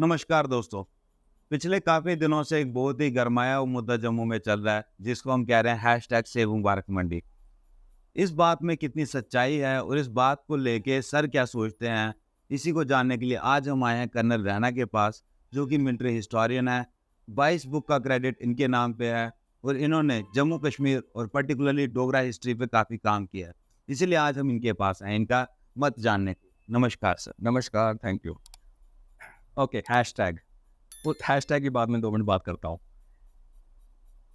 नमस्कार दोस्तों। पिछले काफ़ी दिनों से एक बहुत ही गरमाया हुआ मुद्दा जम्मू में चल रहा है, जिसको हम कह रहे हैं हैशटैग सेव मुबारक मंडी। इस बात में कितनी सच्चाई है और इस बात को लेके सर क्या सोचते हैं, इसी को जानने के लिए आज हम आए हैं कर्नल रैना के पास, जो कि मिलिट्री हिस्टोरियन है। 22 बुक का क्रेडिट इनके नाम पे है और इन्होंने जम्मू कश्मीर और पर्टिकुलरली डोगरा हिस्ट्री पे काफ़ी काम किया है। इसीलिए आज हम इनके पास आए इनका मत जानने के लिए। नमस्कार सर। नमस्कार, थैंक यू। Okay, hashtag. उस हैशटैग की बात मैं 2 मिनट बात करता हूँ।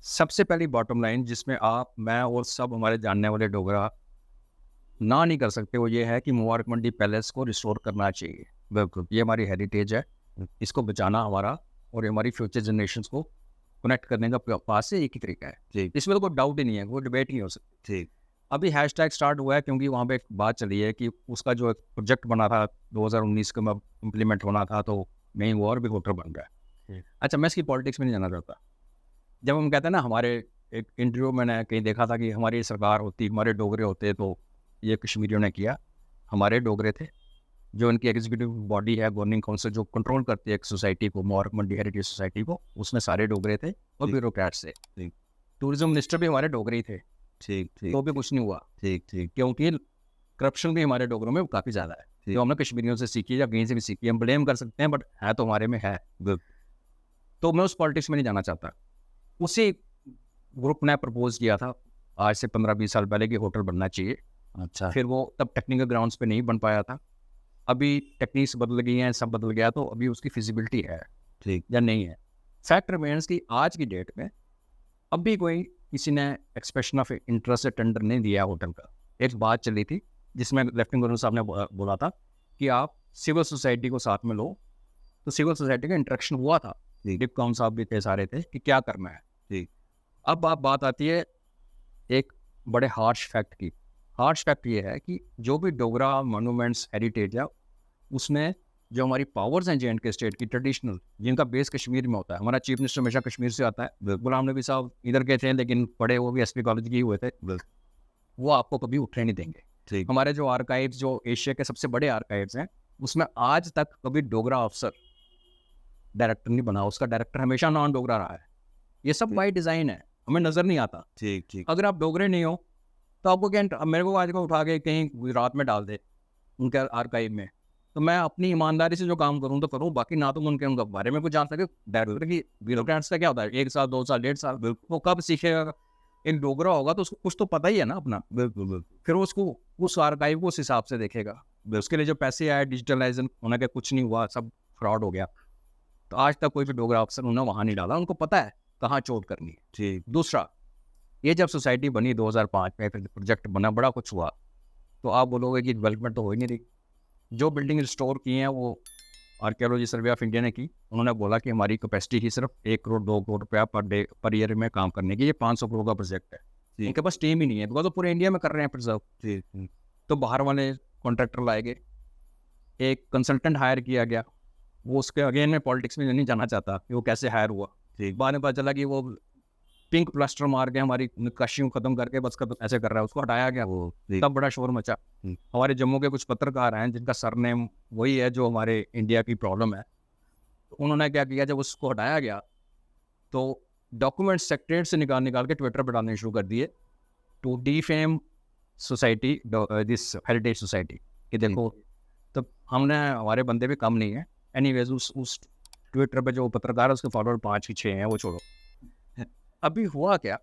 सबसे पहली बॉटम लाइन जिसमें आप, मैं और सब हमारे जानने वाले डोगरा ना नहीं कर सकते, वो ये है कि मुबारक मंडी पैलेस को रिस्टोर करना चाहिए। बिल्कुल, ये हमारी हेरिटेज है, इसको बचाना हमारा और ये हमारी फ्यूचर जनरेशंस को कनेक्ट करने का पास से एक ही तरीका है। ठीक इसमें तो कोई डाउट ही नहीं है, कोई डिबेट नहीं हो सकती। ठीक अभी हैशटैग स्टार्ट हुआ है क्योंकि वहाँ पे एक बात चली है कि उसका जो एक प्रोजेक्ट बना था 2019 के में इम्प्लीमेंट होना था, तो नहीं हुआ और भी होटर बन रहा है। अच्छा, मैं इसकी पॉलिटिक्स में नहीं जाना चाहता। जब हम कहते हैं ना, हमारे एक इंटरव्यू मैंने कहीं देखा था कि हमारी सरकार होती, हमारे डोगरे होते, तो ये कश्मीरियों ने किया। हमारे डोगरे थे, जो इनकी एग्जीक्यूटिव बॉडी है, गवर्निंग काउंसिल जो कंट्रोल करती है एक सोसाइटी को, मुबारक मंडी हेरिटेज सोसाइटी को, उसमें सारे डोगरे थे और ठीक। ब्यूरोक्रेट्स थे। ठीक। टूरिज्म मिनिस्टर भी हमारे डोगरे ही थे, ठीक ठीक तो भी कुछ नहीं हुआ ठीक ठीक क्योंकि करप्शन भी हमारे डोगरों में काफ़ी ज़्यादा है, ठीक। जो हमने कश्मीरियों से सीखी है या कहीं से भी सीखी है। हम ब्लेम कर सकते हैं, बट है तो हमारे में है। तो मैं उस पॉलिटिक्स में नहीं जाना चाहता। उसी ग्रुप ने प्रपोज किया था आज से 15-20 साल पहले कि होटल बनना चाहिए। अच्छा। फिर वो तब टेक्निकल ग्राउंड्स पे नहीं बन पाया था। अभी टेक्निक्स बदल गई हैं, सब बदल गया, तो अभी उसकी फिजिबिलिटी है ठीक या नहीं है। फैक्ट रिमेन्स कि आज की डेट में अभी कोई किसी ने एक्सप्रेशन ऑफ इंटरेस्ट से टेंडर नहीं दिया होटल का। एक बात चली थी जिसमें लेफ्टिनेंट गवर्नर साहब ने बोला था कि आप सिविल सोसाइटी को साथ में लो, तो सिविल सोसाइटी का इंटरेक्शन हुआ था। ठीक। डिप काउंट साहब भी थे, सारे थे कि क्या करना है। ठीक। अब आप बात आती है एक बड़े हार्श फैक्ट की। हार्श फैक्ट ये है कि जो भी डोगरा मोनूमेंट्स हेरिटेज है, उसमें जो हमारी पावर्स हैं जे.एंड.के स्टेट की ट्रेडिशनल, जिनका बेस कश्मीर में होता है। हमारा चीफ मिनिस्टर हमेशा कश्मीर से आता है। गुलाम नबी साहब इधर के थे, लेकिन पढ़े वो भी एसपी कॉलेज के ही हुए थे। वो आपको कभी उठने नहीं देंगे। ठीक। हमारे जो आर्काइव्स, जो एशिया के सबसे बड़े आर्काइव्स हैं, उसमें आज तक कभी डोगरा अफसर डायरेक्टर नहीं बना। उसका डायरेक्टर हमेशा नॉन डोगरा रहा है। ये सब बाई डिज़ाइन है, हमें नज़र नहीं आता। ठीक ठीक अगर आप डोगरे नहीं हो तो आपको क्या, मेरे को आज को उठा के कहीं गुजरात में डाल दे उनके आर्काइव में, तो मैं अपनी ईमानदारी से जो काम करूँ तो करूँ। बाकी ना तो मैं उनके बारे में कुछ जान सके। डायरेक्टर की ब्यूरोक्रेट्स का क्या होता है, 1 साल 2 साल 1.5 साल, वो कब सीखेगा। एक डोगरा होगा तो उसको कुछ तो पता ही है ना अपना। बिल्कुल। फिर वो उसको उस आर्काइव को उस हिसाब से देखेगा। उसके लिए जो पैसे आए, डिजिटलाइजेशन होने के कुछ नहीं हुआ, सब फ्रॉड हो गया। तो आज तक कोई भी डोगरा अफसर उन्होंने वहाँ नहीं डाला। उनको पता है कहाँ चोट करनी है। ठीक। दूसरा, ये जब सोसाइटी बनी 2005 में, फिर प्रोजेक्ट बना, बड़ा कुछ हुआ, तो आप बोलोगे कि डेवलपमेंट तो हो ही नहीं रही। जो बिल्डिंग रिस्टोर की हैं वो आर्कियोलॉजी सर्वे ऑफ इंडिया ने की। उन्होंने बोला कि हमारी कैपेसिटी ही सिर्फ 1 करोड़ 2 करोड़ रुपया पर डे पर ईयर में काम करने की। ये 500 करोड़ का प्रोजेक्ट है। ठीक। इनके पास टीम ही नहीं है, बिकॉज वो पूरे इंडिया में कर रहे हैं प्रिजर्व। ठीक। तो बाहर वाले कॉन्ट्रैक्टर लाए गए, एक कंसल्टेंट हायर किया गया। वो उसके अगेन में पॉलिटिक्स में नहीं जाना चाहता कि वो कैसे हायर हुआ। ठीक। बाद में पता चला कि वो पिंक प्लास्टर मार के हमारी नक्काशियों खत्म करके बस ऐसे कर रहा है, उसको हटाया गया। वो ठीक। तब बड़ा शोर मचा। हमारे जम्मू के कुछ पत्रकार हैं जिनका सरनेम वही है जो हमारे इंडिया की प्रॉब्लम है। तो उन्होंने क्या किया, जब उसको हटाया गया तो डॉक्यूमेंट सेक्रेटरीट से निकाल के ट्विटर पर डालने शुरू कर दिए to defame society, this heritage society, कि देखो। तो हमने, हमारे बंदे भी कम नहीं है। एनीवेज उस ट्विटर पे जो पत्रकार है उसके फॉलोअर 5 की 6 हैं, वो छोड़ो। अभी हुआ क्या,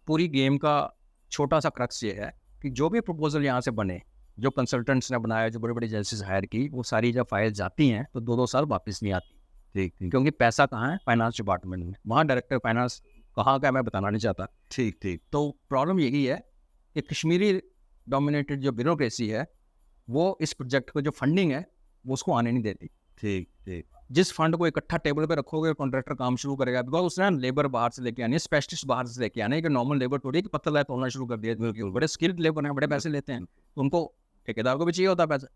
पूरी गेम का छोटा सा क्रक्स ये है कि जो भी प्रपोजल यहाँ से बने, जो कंसल्टेंट्स ने बनाया, जो बड़ी बड़ी एजेंसीज हायर की, वो सारी जब फाइल जाती हैं तो 2-2 साल वापस नहीं आती। ठीक ठीक क्योंकि पैसा कहाँ है, फाइनेंस डिपार्टमेंट में। वहाँ डायरेक्टर फाइनेंस कहाँ का मैं बताना नहीं चाहता। ठीक ठीक तो प्रॉब्लम यही है कि कश्मीरी डोमिनेटेड जो ब्यूरोक्रेसी है, वो इस प्रोजेक्ट को जो फंडिंग है वो उसको आने नहीं देती। ठीक ठीक जिस फंड को इकट्ठा टेबल पे रखोगे, कॉन्ट्रैक्टर काम शुरू करेगा, बिकॉज उसने लेबर बाहर से लेके आनी है, स्पेशलिस्ट बाहर से लेके आने कि नॉर्मल लेबर थोड़ी कि पत्थर लाए तोड़ना शुरू कर दिया। बड़े स्किल्ड लेबर हैं, बड़े पैसे लेते हैं, तो उनको ठेकेदार को भी चाहिए होता है पैसा।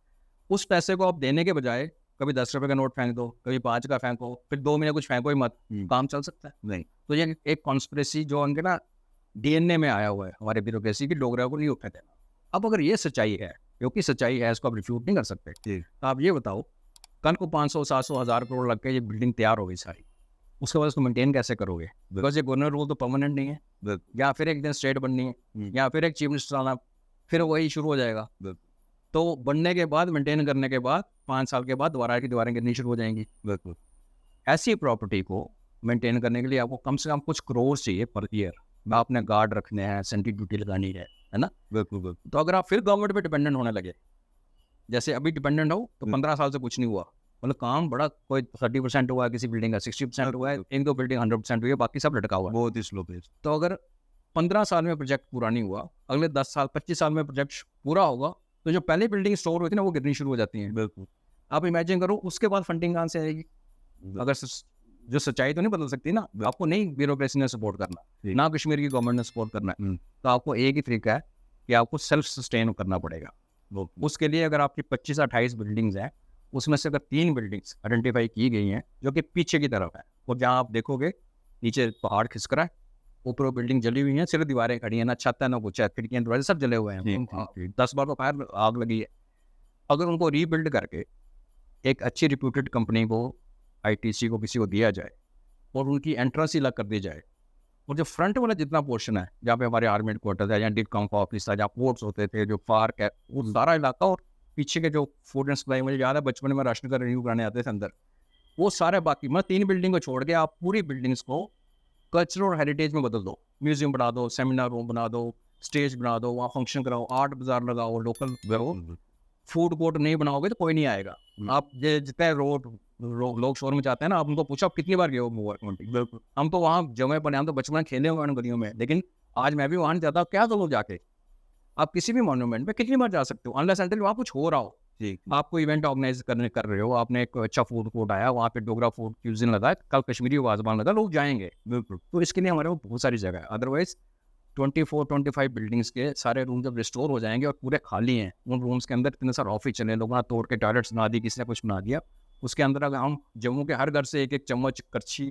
उस पैसे को आप देने के बजाय कभी 10 रुपये का नोट फेंक दो, कभी 5 का फेंको, फिर 2 महीने कुछ फेंको ही मत, काम चल सकता है। नहीं। तो ये एक कॉन्स्पिरेसी जो उनके ना डीएनए में आया हुआ है हमारे ब्यूरोक्रेसी की, डोगरा को नहीं उठने देना। अब अगर ये सच्चाई है, क्योंकि सच्चाई है, इसको आप रिफ्यूट नहीं कर सकते, ठीक। तो आप ये बताओ कल को 500, 700, 1000 करोड़ लग के ये बिल्डिंग तैयार हो गई सारी, उसके बाद उसको मेंटेन कैसे करोगे? बिकॉज ये गवर्नर रूल तो परमानेंट नहीं है, या फिर एक दिन स्टेट बननी है, या फिर एक चीफ मिनिस्टर आना, फिर वही शुरू हो जाएगा। तो बनने के बाद, मेंटेन करने के बाद 5 साल के बाद दोबारा की दीवारें गिरनी शुरू हो जाएंगी। बिल्कुल। ऐसी प्रॉपर्टी को मेंटेन करने के लिए आपको कम से कम कुछ करोड़ चाहिए पर ईयर। आपने गार्ड रखने हैं, सेंट्री ड्यूटी लगानी है ना? बिल्कुल। तो अगर आप फिर गवर्नमेंट पे डिपेंडेंट होने लगे, जैसे अभी डिपेंडेंट हो, तो 15 साल से कुछ नहीं हुआ, मतलब काम बड़ा, कोई 30% हुआ है किसी बिल्डिंग का, 60% हुआ है, एक दो बिल्डिंग 100% हुई है, बाकी सब लटका हुआ है, बहुत ही स्लो पेस। तो अगर 15 साल में प्रोजेक्ट पूरा नहीं हुआ, अगले 10 साल 25 साल में प्रोजेक्ट पूरा होगा, तो जो पहले बिल्डिंग स्टोर हुई थी ना, वो गिरनी शुरू हो जाती हैं। बिल्कुल। आप इमेजिन करो उसके बाद फंडिंग कहाँ से आएगी? अगर जो सच्चाई तो नहीं बदल सकती ना, आपको नहीं ब्यूरोक्रेसी ने सपोर्ट करना, ना कश्मीर की गवर्नमेंट ने सपोर्ट करना है, तो आपको एक ही तरीका है कि आपको सेल्फ सस्टेन करना पड़ेगा। उसके लिए अगर आपकी 25-28 बिल्डिंग्स हैं, उसमें से अगर 3 बिल्डिंग्स आइडेंटिफाई की गई हैं जो कि पीछे की तरफ है, और जहाँ आप देखोगे नीचे पहाड़ खिसक रहा है, ऊपर बिल्डिंग जली हुई है, सिर्फ दीवारें खड़ी हैं, ना छत है ना कुछ है, खिड़कियाँ दरवाजे सब जले हुए हैं, 10 बार तो फायर आग लगी है। अगर उनको रीबिल्ड करके एक अच्छी रिप्यूटेड कंपनी को, ITC को, किसी को दिया जाए और उनकी एंट्रेंस ही अलग कर दी जाए, और जो फ्रंट वाला जितना पोर्शन है जहाँ पे हमारे आर्मी हेडक्वार्टर्स है, जहाँ डिस्काउंट का ऑफिस था, जहाँ पोर्ट्स होते थे, जो पार्क है, वो सारा इलाका, और पीछे के जो फूड एंड सप्लाई, मुझे याद है बचपन में राशन का रिन्यू कराने आते थे अंदर, वो सारे बाकी, मतलब 3 बिल्डिंग को छोड़ के आप पूरी बिल्डिंग्स को कल्चर और हेरिटेज में बदल दो, म्यूजियम बना दो, सेमिनार रूम बना दो, स्टेज बना दो, वहाँ फंक्शन कराओ, आर्ट बाजार लगाओ, लोकल फूड कोर्ट नहीं बनाओगे तो कोई नहीं आएगा। आप जितने लोग शोर में जाते हैं ना, आप उनको पूछो आप कितनी बार गए हो मुबारक मंडी? बिल्कुल, हम तो वहाँ जमे पड़े, हम तो बचपन में खेले हुए हैं गलियों में, लेकिन आज मैं भी वहाँ नहीं जाता, क्या करूँ जाके? आप किसी भी मॉन्यूमेंट में कितनी बार जा सकते हो, अनलेस अनटिल वहाँ कुछ हो रहा हो। आप कोई इवेंट ऑर्गेनाइज कर रहे हो, आपने एक अच्छा फूड कोर्ट आया, वहाँ पे डोगरा फूड क्यूजिन लगा है, कल कश्मीरी वाजवान लगा, लोग जाएंगे। बिल्कुल। तो इसके लिए हमारे पास बहुत सारी जगह है। अदरवाइज 24-25 बिल्डिंग्स के सारे रूम जब रिस्टोर हो जाएंगे और पूरे खाली हैं, उन रूम्स के अंदर इतने सारे ऑफिस चले, लोगों ने तोड़ के टॉयलेट्स बना दी, किसी ने कुछ बना दिया, उसके अंदर अगर हम जम्मू के हर घर से एक चम्मच, करछी,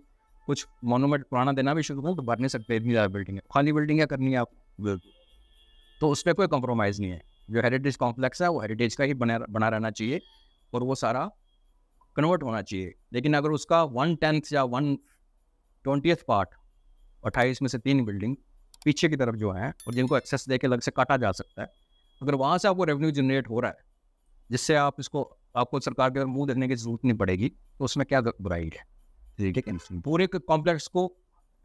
कुछ मोनूमेंट पुराना देना भी शुरू करूँ तो भर नहीं सकते, इतनी ज़्यादा बिल्डिंग है, खाली बिल्डिंग क्या करनी है आप? तो उस पर कोई कॉम्प्रोमाइज़ नहीं है। जो हेरिटेज कॉम्प्लेक्स है वो हेरिटेज का ही बना रहना चाहिए, और वो सारा कन्वर्ट होना चाहिए। लेकिन अगर उसका 1/10 या 1/20 पार्ट, 28 में से 3 बिल्डिंग पीछे की तरफ जो है, और जिनको एक्सेस दे के अलग से काटा जा सकता है, अगर वहाँ से आपको रेवेन्यू जनरेट हो रहा है, जिससे आपको सरकार के मुंह देखने की जरूरत नहीं पड़ेगी, तो उसमें क्या बुराई है? ठीक है, पूरे कॉम्प्लेक्स को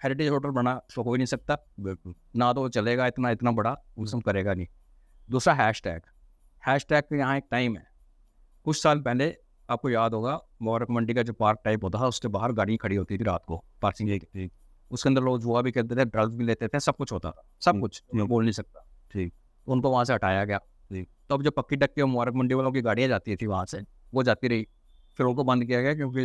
हेरिटेज होटल बना तो हो ही नहीं सकता, बिल्कुल ना, तो चलेगा इतना बड़ा, उसमें करेगा नहीं। दूसरा हैशटैग का यहाँ एक टाइम है। कुछ साल पहले आपको याद होगा, मुबारक मंडी का जो पार्क टाइप होता था, उसके बाहर गाड़ी खड़ी होती थी रात को, पार्किंग की, उसके अंदर लोग जुआ भी खेलते थे, ड्रग्स भी लेते थे, सब कुछ होता था, सब कुछ, मैं बोल नहीं सकता। ठीक, उनको वहाँ से हटाया गया। तो अब जो पक्की टक्की मुबारक मंडी वालों की गाड़ियाँ जाती थी वहाँ से, वो जाती रही, फिर उनको बंद किया गया, क्योंकि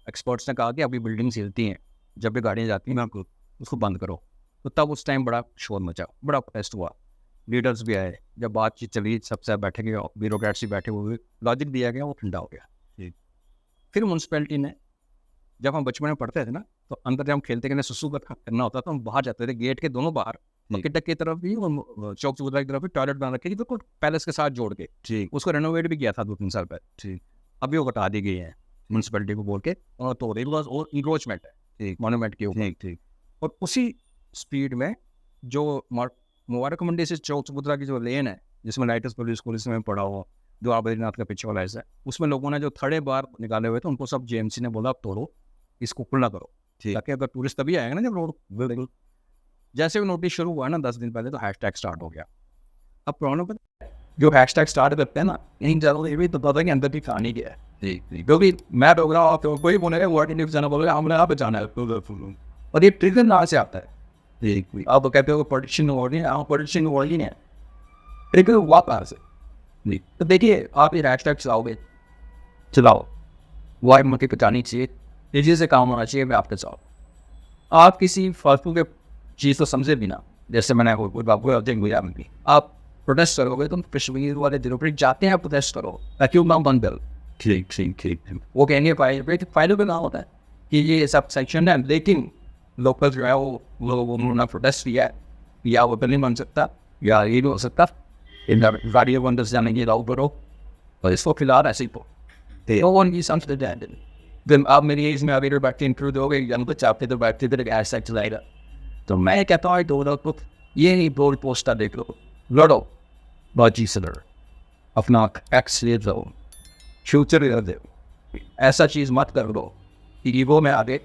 एक्सपर्ट्स ने कहा कि अभी बिल्डिंग्स हिलती हैं जब भी गाड़ियाँ जाती हैं, उसको बंद करो। तो तब उस टाइम बड़ा शोर मचा, बड़ा प्रोटेस्ट हुआ, लीडर्स भी आए, जब बातचीत चली, सबसे बैठे गए, ब्यूरोक्रेट्स भी बैठे हुए, लॉजिक दिया गया, वो ठंडा हो गया। फिर म्यूनसिपैलिटी ने, जब हम बचपन में पढ़ते थे ना, तो अंदर जब हम खेलते के सुसु करना होता था, हम बाहर जाते थे, गेट के दोनों बाहर, मक्की की तरफ भी और चौक चबूतरा की तरफ भी टॉयलेट बना रखी थी, बिल्कुल पैलेस के साथ जोड़ के। ठीक, उसको रेनोवेट भी किया था 2-3 साल पहले। ठीक, अभी वो हटा दी गई है म्यूनसिपैलिटी को बोल के, और तो और इंक्रोचमेंट है मॉन्यूमेंट के ऊपर। ठीक, और उसी स्पीड में जो मुबारक मंडी से चौक चबूतरा की जो लेन है, जिसमें लाइटर्स पब्लिक स्कूल में पढ़ा हुआ, द्वार बद्रीनाथ का पीछे वाला ऐसा है, उसमें लोगों ने जो थड़े बार निकाले हुए थे, उनको सब JMC ने बोला अब तोड़ो, इसको खुला करो, ताकि अगर टूरिस्ट तभी आएगा ना जब रोड। बिल्कुल, जैसे भी नोटिस शुरू हुआ ना 10 दिन पहले, तो हैशटैग स्टार्ट हो गया। अब प्रॉब्लम जो हैशटैग स्टार्ट करते हैं ना, यहीं ज़्यादा ये भी तो पता है कि अंदर की कहानी क्या है। क्योंकि मैं बोल रहा हूँ, कोई बोलेगा वर्ड न्यूज़ चैनल बोलेगा हमने यहाँ बचाना है, और ये ट्रिगर कहाँ से आता है? आप कहते हो पॉलिटिशियन हो रही है, पॉलिटिशियन हो रही है, ट्रिगर हुआ कहाँ से? तो देखिए, आप ये हैशटैग चलाओ, वाइब मत बचानी चाहिए, तेजी से काम होना चाहिए। मैं आपके साथ, आप किसी फालतू के चीज़ तो समझे भी ना, जैसे मैंने आप प्रोटेस्ट करोगे, तुम कश्मीर वाले दिनों पर जाते हैं, प्रोटेस्ट करो ताकि वो काम बंद करो। ठीक, वो कहेंगे फाइलों पे कहाँ होता है कि ये सब सेक्शन है, लेकिन लोकल जो है वो उन्होंने प्रोटेस्ट किया है, या वो नहीं बन सकता, या ये नहीं हो सकता, इन गाड़ियों को अंदर से जाने की अलाउ करो, और इसको फिलहाल ऐसे ही No one is understanding. Then आप मेरी एज में अभी बैठे इंक्लूड हो गए, हम कुछ चाहते तो बैठते थे गैस सेक्ट लाइटर। तो मैं कहता हूँ दोनों को ये नहीं बोल पोस्टर देख लो, लड़ो बाजी से लड़ो, अपना एक्स ले दो, फ्यूचर ले दो, ऐसा चीज़ मत कर लो कि ईगो में आगे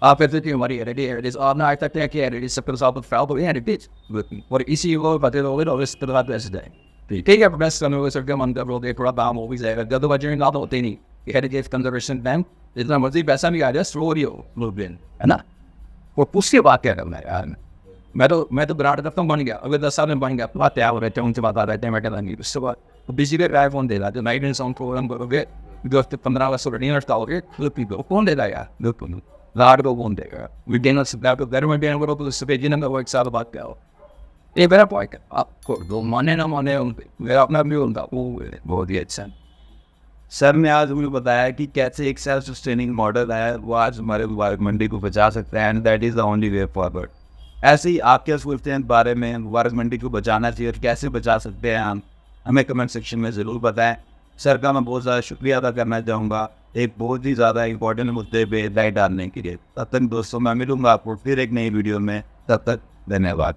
आप कहते थे हमारी हेरिटेज आप ना आज तक कि हेरिटेज सबके साथ फैल तो हेरिटेज और इसी ईगो में बदल हो गए और इस तरह पैसे जाए ठीक है प्रोग्रेस करने को सबके मन कर लोगे थोड़ा दाम हो भी जाएगा जब बजट ना होते नहीं हेरिटेज कंजर्वेशन बैंक जितना मर्जी पैसा भी आ जाए स्लो ही हो मूवमेंट है ना। और उसके बाद क्या करना है यार, मैं तो ग्रांट करता हूँ बन गया, अगर 10 साल में बन गया बात तैयार हो रहे थे उनसे बात आ रहे थे मैं कहता नहीं उसके बाद बिजली का ड्राइव फोन दे रहा है नाइट एंड साउंड प्रोग्राम करोगे 15 अगस्त को नहीं हटाओगे कौन देगा यार, बिल्कुल रात को कौन देगा विदेना घर में भी करो तो सफेदी ना वो एक साल बाद क्या हो ये मेरा पॉइंट है। आपको जो माने ना माने मेरा अपना भी होता वो बहुत ही अच्छा। सर ने आज मुझे बताया कि कैसे एक सेल्फ सस्टेनिंग मॉडल है वो आज हमारे वार्क मंडी को बचा सकता है and that is the only way forward. ऐसे ही आप क्या सोचते हैं बारे में वार्क मंडी को बचाना चाहिए और कैसे बचा सकते हैं हम हमें कमेंट सेक्शन में ज़रूर बताएं। सर का मैं बहुत ज़्यादा शुक्रिया अदा करना चाहूँगा एक बहुत ही ज़्यादा इंपॉर्टेंट मुद्दे पे राय डालने के लिए। तब तक दोस्तों मैं मिलूँगा आपको फिर एक नई वीडियो में, तब तक धन्यवाद।